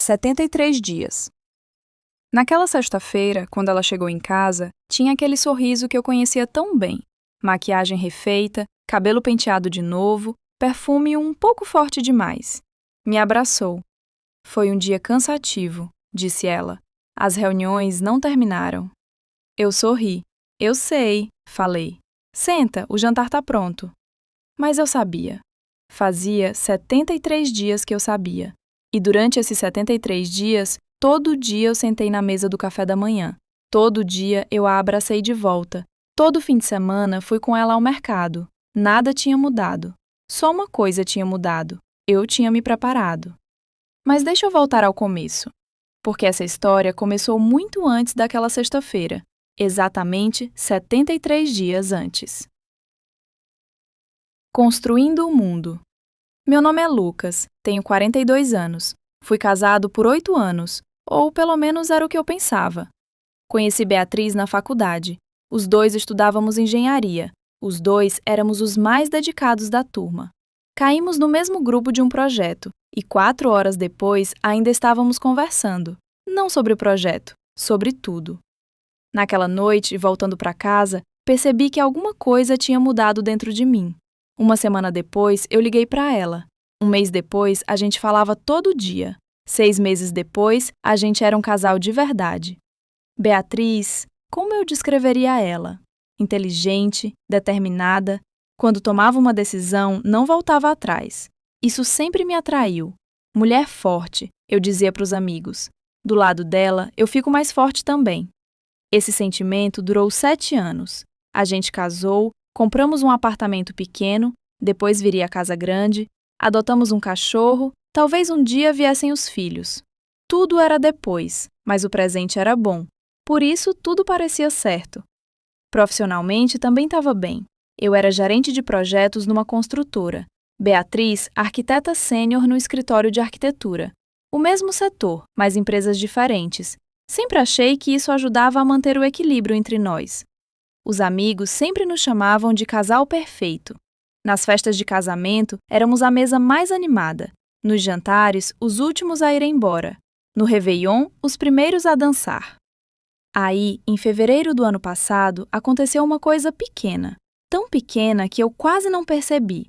73 dias. Naquela sexta-feira, quando ela chegou em casa, tinha aquele sorriso que eu conhecia tão bem. Maquiagem refeita, cabelo penteado de novo, perfume um pouco forte demais. Me abraçou. Foi um dia cansativo, disse ela. As reuniões não terminaram. Eu sorri. Eu sei, falei. Senta, o jantar tá pronto. Mas eu sabia. Fazia 73 dias que eu sabia. E durante esses 73 dias, todo dia eu sentei na mesa do café da manhã. Todo dia eu a abracei de volta. Todo fim de semana fui com ela ao mercado. Nada tinha mudado. Só uma coisa tinha mudado. Eu tinha me preparado. Mas deixa eu voltar ao começo. Porque essa história começou muito antes daquela sexta-feira. Exatamente 73 dias antes. Construindo o mundo. Meu nome é Lucas, tenho 42 anos. Fui casado por 8 anos, ou pelo menos era o que eu pensava. Conheci Beatriz na faculdade. Os dois estudávamos engenharia. Os dois éramos os mais dedicados da turma. Caímos no mesmo grupo de um projeto, e 4 horas depois ainda estávamos conversando. Não sobre o projeto, sobre tudo. Naquela noite, voltando para casa, percebi que alguma coisa tinha mudado dentro de mim. Uma semana depois, eu liguei para ela. Um mês depois, a gente falava todo dia. 6 meses depois, a gente era um casal de verdade. Beatriz, como eu descreveria ela? Inteligente, determinada. Quando tomava uma decisão, não voltava atrás. Isso sempre me atraiu. Mulher forte, eu dizia para os amigos. Do lado dela, eu fico mais forte também. Esse sentimento durou 7 anos. A gente casou, compramos um apartamento pequeno, depois viria a casa grande, adotamos um cachorro, talvez um dia viessem os filhos. Tudo era depois, mas o presente era bom. Por isso, tudo parecia certo. Profissionalmente, também estava bem. Eu era gerente de projetos numa construtora. Beatriz, arquiteta sênior no escritório de arquitetura. O mesmo setor, mas empresas diferentes. Sempre achei que isso ajudava a manter o equilíbrio entre nós. Os amigos sempre nos chamavam de casal perfeito. Nas festas de casamento, éramos a mesa mais animada. Nos jantares, os últimos a ir embora. No Réveillon, os primeiros a dançar. Aí, em fevereiro do ano passado, aconteceu uma coisa pequena. Tão pequena que eu quase não percebi.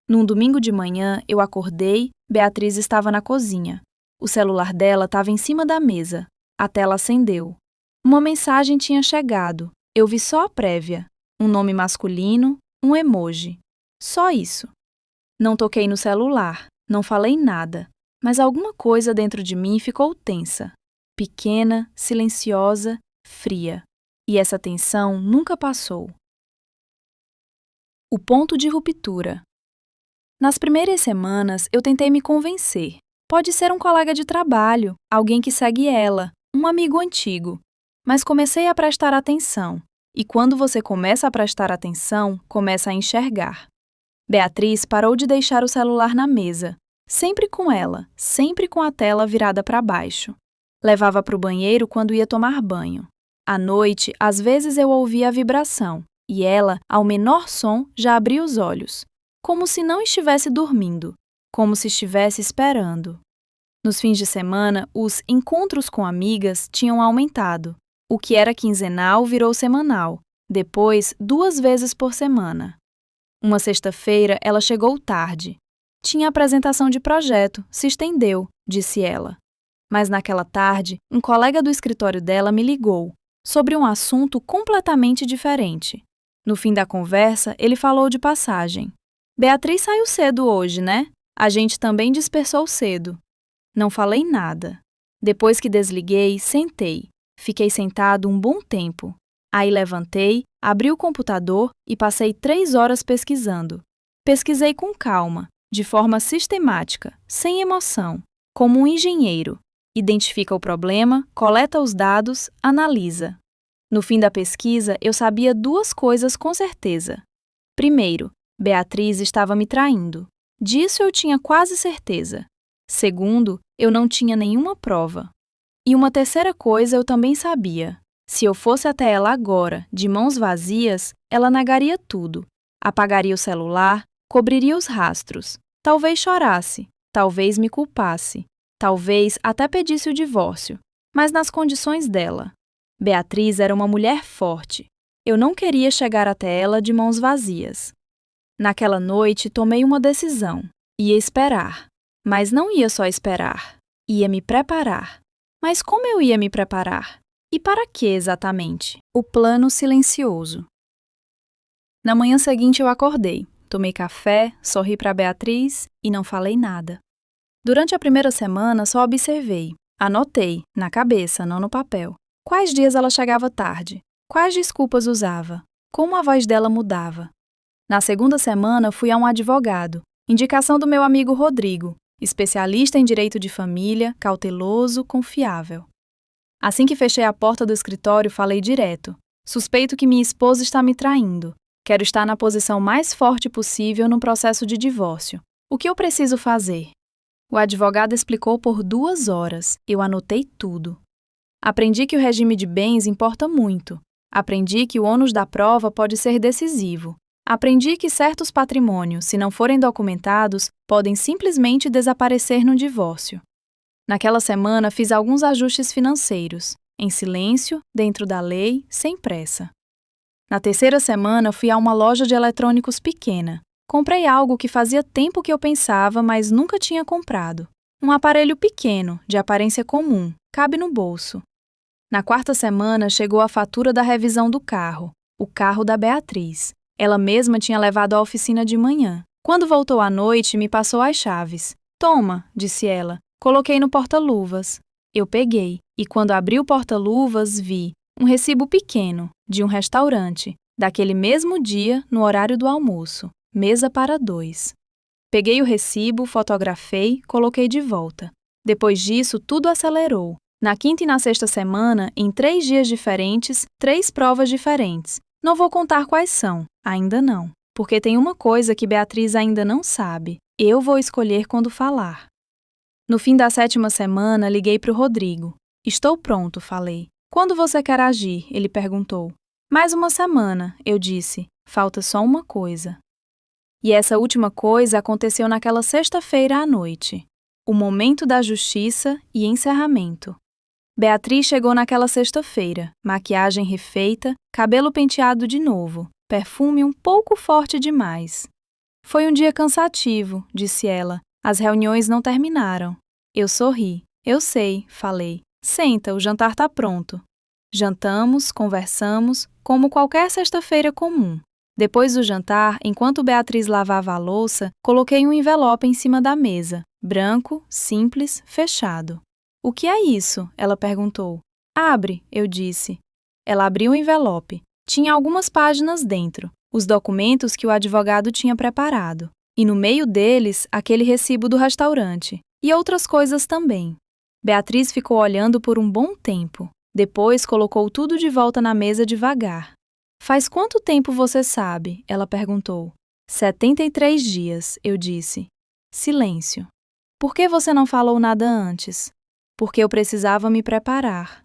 Num domingo de manhã, eu acordei, Beatriz estava na cozinha. O celular dela estava em cima da mesa. A tela acendeu. Uma mensagem tinha chegado. Eu vi só a prévia. Um nome masculino, um emoji. Só isso. Não toquei no celular, não falei nada, mas alguma coisa dentro de mim ficou tensa. Pequena, silenciosa, fria. E essa tensão nunca passou. O ponto de ruptura. Nas primeiras semanas, eu tentei me convencer. Pode ser um colega de trabalho, alguém que segue ela, um amigo antigo. Mas comecei a prestar atenção. E quando você começa a prestar atenção, começa a enxergar. Beatriz parou de deixar o celular na mesa. Sempre com ela, sempre com a tela virada para baixo. Levava para o banheiro quando ia tomar banho. À noite, às vezes eu ouvia a vibração. E ela, ao menor som, já abria os olhos. Como se não estivesse dormindo. Como se estivesse esperando. Nos fins de semana, os encontros com amigas tinham aumentado. O que era quinzenal virou semanal, depois 2 vezes por semana. Uma sexta-feira, ela chegou tarde. Tinha apresentação de projeto, se estendeu, disse ela. Mas naquela tarde, um colega do escritório dela me ligou, sobre um assunto completamente diferente. No fim da conversa, ele falou de passagem. Beatriz saiu cedo hoje, né? A gente também dispersou cedo. Não falei nada. Depois que desliguei, sentei. Fiquei sentado um bom tempo. Aí levantei, abri o computador e passei 3 horas pesquisando. Pesquisei com calma, de forma sistemática, sem emoção, como um engenheiro. Identifica o problema, coleta os dados, analisa. No fim da pesquisa, eu sabia 2 coisas com certeza. Primeiro, Beatriz estava me traindo. Disso eu tinha quase certeza. Segundo, eu não tinha nenhuma prova. E uma terceira coisa eu também sabia. Se eu fosse até ela agora, de mãos vazias, ela negaria tudo. Apagaria o celular, cobriria os rastros. Talvez chorasse, talvez me culpasse. Talvez até pedisse o divórcio, mas nas condições dela. Beatriz era uma mulher forte. Eu não queria chegar até ela de mãos vazias. Naquela noite, tomei uma decisão. Ia esperar. Mas não ia só esperar. Ia me preparar. Mas como eu ia me preparar? E para que exatamente? O plano silencioso. Na manhã seguinte eu acordei, tomei café, sorri para Beatriz e não falei nada. Durante a primeira semana só observei, anotei, na cabeça, não no papel. Quais dias ela chegava tarde? Quais desculpas usava? Como a voz dela mudava? Na segunda semana fui a um advogado, indicação do meu amigo Rodrigo, especialista em direito de família, cauteloso, confiável. Assim que fechei a porta do escritório, falei direto. Suspeito que minha esposa está me traindo. Quero estar na posição mais forte possível no processo de divórcio. O que eu preciso fazer? O advogado explicou por 2 horas. Eu anotei tudo. Aprendi que o regime de bens importa muito. Aprendi que o ônus da prova pode ser decisivo. Aprendi que certos patrimônios, se não forem documentados, podem simplesmente desaparecer no divórcio. Naquela semana fiz alguns ajustes financeiros, em silêncio, dentro da lei, sem pressa. Na terceira semana fui a uma loja de eletrônicos pequena. Comprei algo que fazia tempo que eu pensava, mas nunca tinha comprado. Um aparelho pequeno, de aparência comum, cabe no bolso. Na quarta semana chegou a fatura da revisão do carro, o carro da Beatriz. Ela mesma tinha levado à oficina de manhã. Quando voltou à noite, me passou as chaves. Toma, disse ela. Coloquei no porta-luvas. Eu peguei, e quando abri o porta-luvas, vi um recibo pequeno, de um restaurante, daquele mesmo dia, no horário do almoço, mesa para 2. Peguei o recibo, fotografei, coloquei de volta. Depois disso, tudo acelerou. Na quinta e na sexta semana, em 3 dias diferentes, 3 provas diferentes. Não vou contar quais são, ainda não, porque tem uma coisa que Beatriz ainda não sabe. Eu vou escolher quando falar. No fim da 7ª semana, liguei para o Rodrigo. Estou pronto, falei. Quando você quer agir? Ele perguntou. Mais uma semana, eu disse. Falta só uma coisa. E essa última coisa aconteceu naquela sexta-feira à noite. O momento da justiça e encerramento. Beatriz chegou naquela sexta-feira, maquiagem refeita, cabelo penteado de novo, perfume um pouco forte demais. Foi um dia cansativo, disse ela. As reuniões não terminaram. Eu sorri. Eu sei, falei. Senta, o jantar tá pronto. Jantamos, conversamos, como qualquer sexta-feira comum. Depois do jantar, enquanto Beatriz lavava a louça, coloquei um envelope em cima da mesa, branco, simples, fechado. O que é isso? Ela perguntou. Abre, eu disse. Ela abriu o envelope. Tinha algumas páginas dentro, os documentos que o advogado tinha preparado. E no meio deles, aquele recibo do restaurante. E outras coisas também. Beatriz ficou olhando por um bom tempo. Depois colocou tudo de volta na mesa devagar. Faz quanto tempo você sabe? Ela perguntou. 73 dias, eu disse. Silêncio. Por que você não falou nada antes? Porque eu precisava me preparar.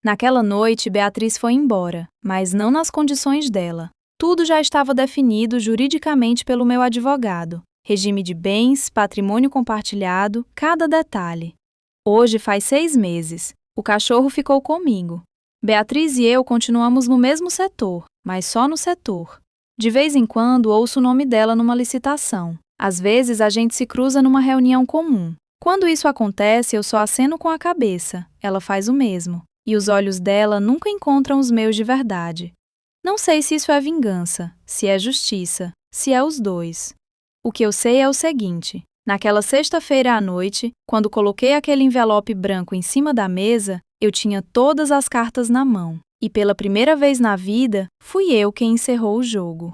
Naquela noite, Beatriz foi embora, mas não nas condições dela. Tudo já estava definido juridicamente pelo meu advogado. Regime de bens, patrimônio compartilhado, cada detalhe. Hoje faz 6 meses. O cachorro ficou comigo. Beatriz e eu continuamos no mesmo setor, mas só no setor. De vez em quando ouço o nome dela numa licitação. Às vezes a gente se cruza numa reunião comum. Quando isso acontece, eu só aceno com a cabeça. Ela faz o mesmo. E os olhos dela nunca encontram os meus de verdade. Não sei se isso é vingança, se é justiça, se é os dois. O que eu sei é o seguinte: naquela sexta-feira à noite, quando coloquei aquele envelope branco em cima da mesa, eu tinha todas as cartas na mão. E pela primeira vez na vida, fui eu quem encerrou o jogo.